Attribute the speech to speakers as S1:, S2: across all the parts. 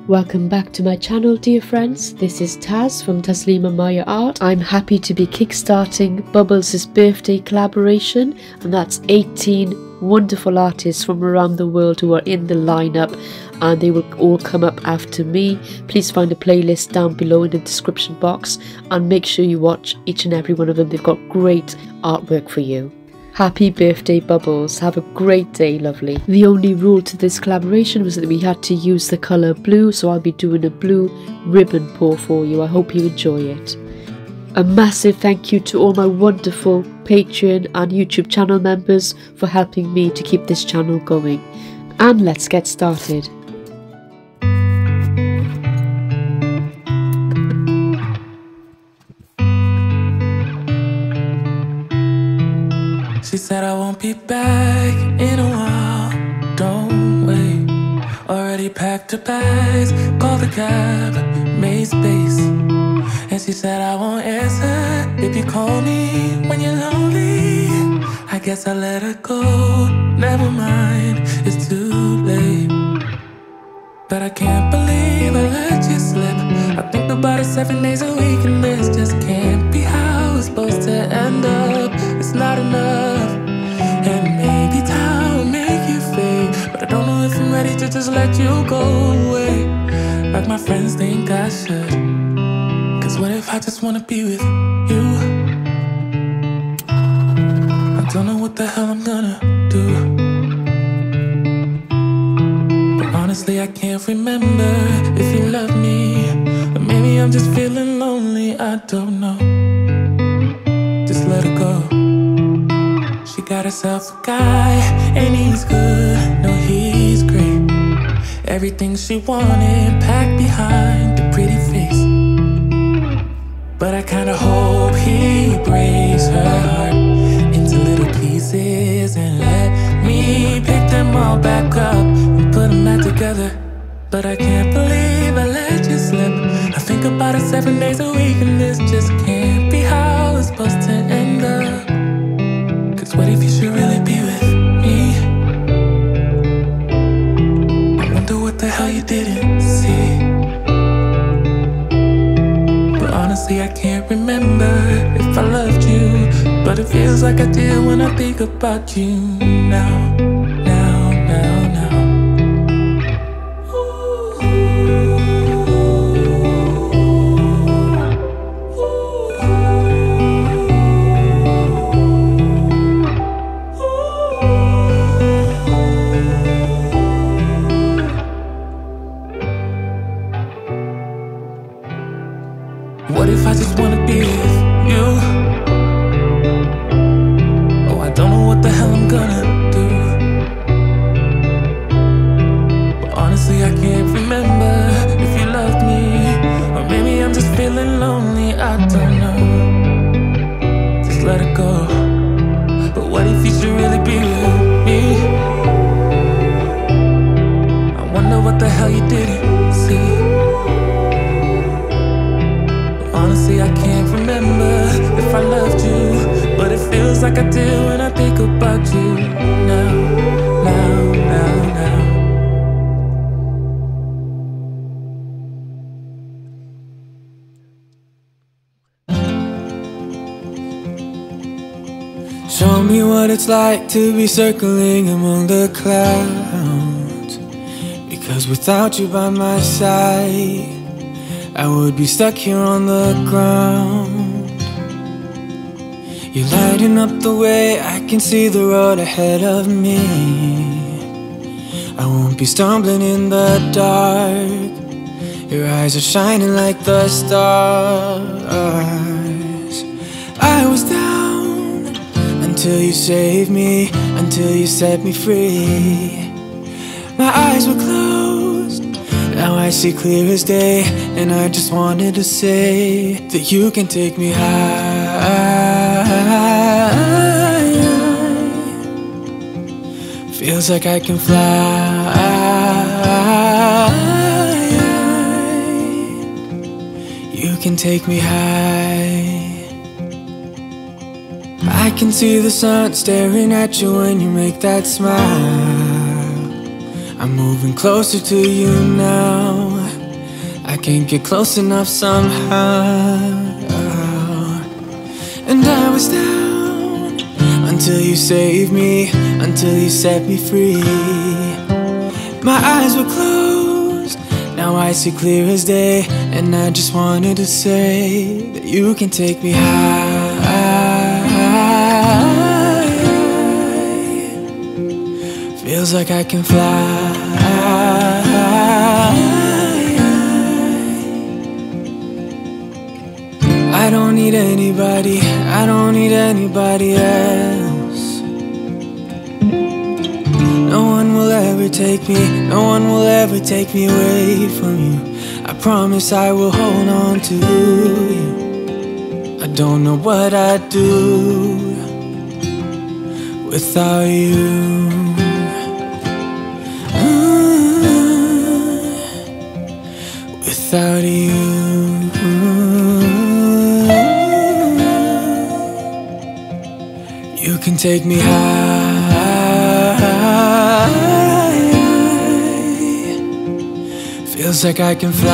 S1: Welcome back to my channel, dear friends. This is Taz from Taslima Maya Art. I'm happy to be kickstarting Bubbles' birthday collaboration, and that's 18 wonderful artists from around the world who are in the lineup, and they will all come up after me. Please find a playlist down below in the description box and make sure you watch each and every one of them. They've got great artwork for you. Happy birthday, Bubbles. Have a great day, lovely. The only rule to this collaboration was that we had to use the colour blue, so I'll be doing a blue ribbon pour for you. I hope you enjoy it. A massive thank you to all my wonderful Patreon and YouTube channel members for helping me to keep this channel going. And let's get started.
S2: She said I won't be back in a while, don't wait. Already packed her bags, called a cab, made space. And she said I won't answer if you call me when you're lonely. I guess I let her go, never mind, it's too late. But I can't believe I let you slip. I think about it 7 days a week, and this just can't be how it's supposed to end up. It's not enough. And maybe time will make you fade, but I don't know if I'm ready to just let you go away like my friends think I should. Cause what if I just wanna be with you? I don't know what the hell I'm gonna do, but honestly I can't remember if you love me, or maybe I'm just feeling lonely, I don't know. Just let it go. She got herself a guy, and he's good, no he's great. Everything she wanted packed behind the pretty face. But I kinda hope he breaks her heart into little pieces and let me pick them all back up and put them back together. But I can't believe I let you slip. I think about it 7 days a week, and this just can't be how it's supposed to end up. What if you should really be with me? I wonder what the hell you didn't see. But honestly I can't remember if I loved you, but it feels like I did when I think about you now. What if I just wanna be with you? Oh, I don't know what the hell I'm gonna do, but honestly I can't remember if you loved me, or maybe I'm just feeling lonely, I don't know. Just let it go. But what if you should really be with me? I wonder what the hell you didn't see. Honestly, I can't remember if I loved you, but it feels like I do when I think about you now.
S3: Show me what it's like to be circling among the clouds, because without you by my side I would be stuck here on the ground. You're lighting up the way, I can see the road ahead of me. I won't be stumbling in the dark. Your eyes are shining like the stars. I was down until you saved me, until you set me free. My eyes were closed, now I see clear as day, and I just wanted to say that you can take me high. Feels like I can fly. You can take me high. I can see the sun staring at you when you make that smile. I'm moving closer to you now. can't get close enough somehow. And I was down until you saved me, until you set me free. My eyes were closed, now I see clear as day. And I just wanted to say that you can take me high. Feels like I can fly. I don't need anybody, I don't need anybody else. No one will ever take me, no one will ever take me away from you. I promise I will hold on to you. I don't know what I'd do without you. Without you. You can take me high. Feels like I can fly.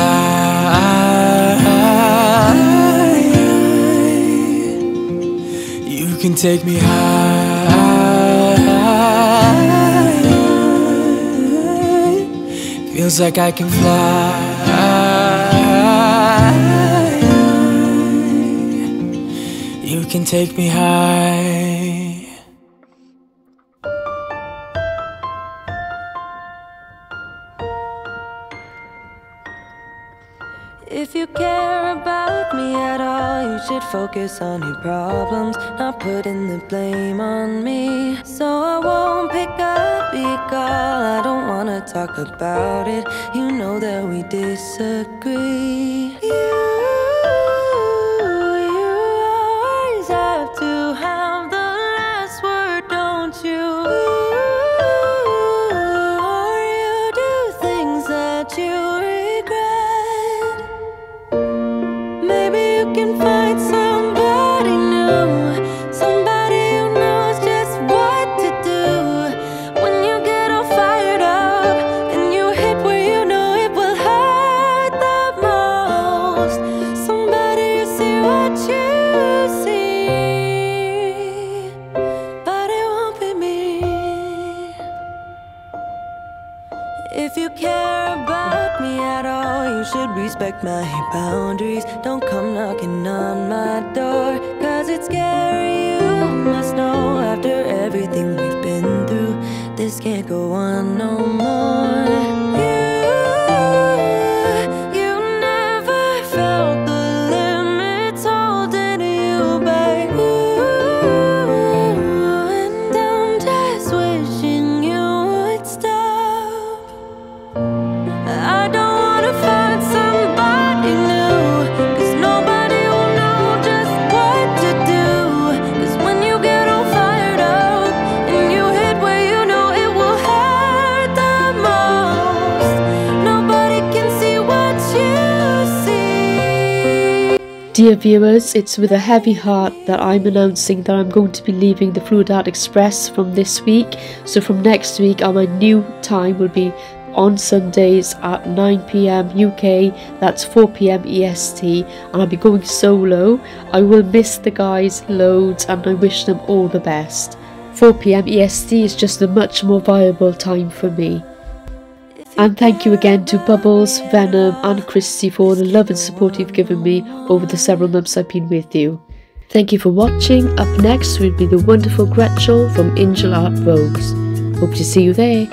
S3: You can take me high. Feels like I can fly. You can take me high.
S4: If you care about me at all, you should focus on your problems, not putting the blame on me. So I won't pick up your call, I don't wanna talk about it. You know that we disagree. You always have to have the last word, don't you? Or you do things that you regret. Maybe you can find somebody new, somebody who knows just what to do. When you get all fired up and you hit where you know it will hurt the most. Somebody who see what you see, but it won't be me. If you care about me at all, you should respect my boundaries. Don't come knocking on my door, cause it's scary, you must know. After everything we've been through, this can't go on no more. You never felt the limits holding you back. And I'm just wishing you would stop. I don't wanna find somebody new, cause nobody will know just what to do. Cause when you get all fired up and you hit where you know it will hurt the most, nobody can see what you see.
S1: Dear viewers, it's with a heavy heart that I'm announcing that I'm going to be leaving the Fluid Art Express from this week. So from next week, my new time will be on Sundays at 9 PM UK, that's 4 PM EST, and I'll be going solo. I will miss the guys loads and I wish them all the best. 4 PM EST is just a much more viable time for me. And thank you again to Bubbles, Venom and Christy for the love and support you've given me over the several months I've been with you. Thank you for watching. Up next will be the wonderful Gretchen from Angel Art Vogues. Hope to see you there.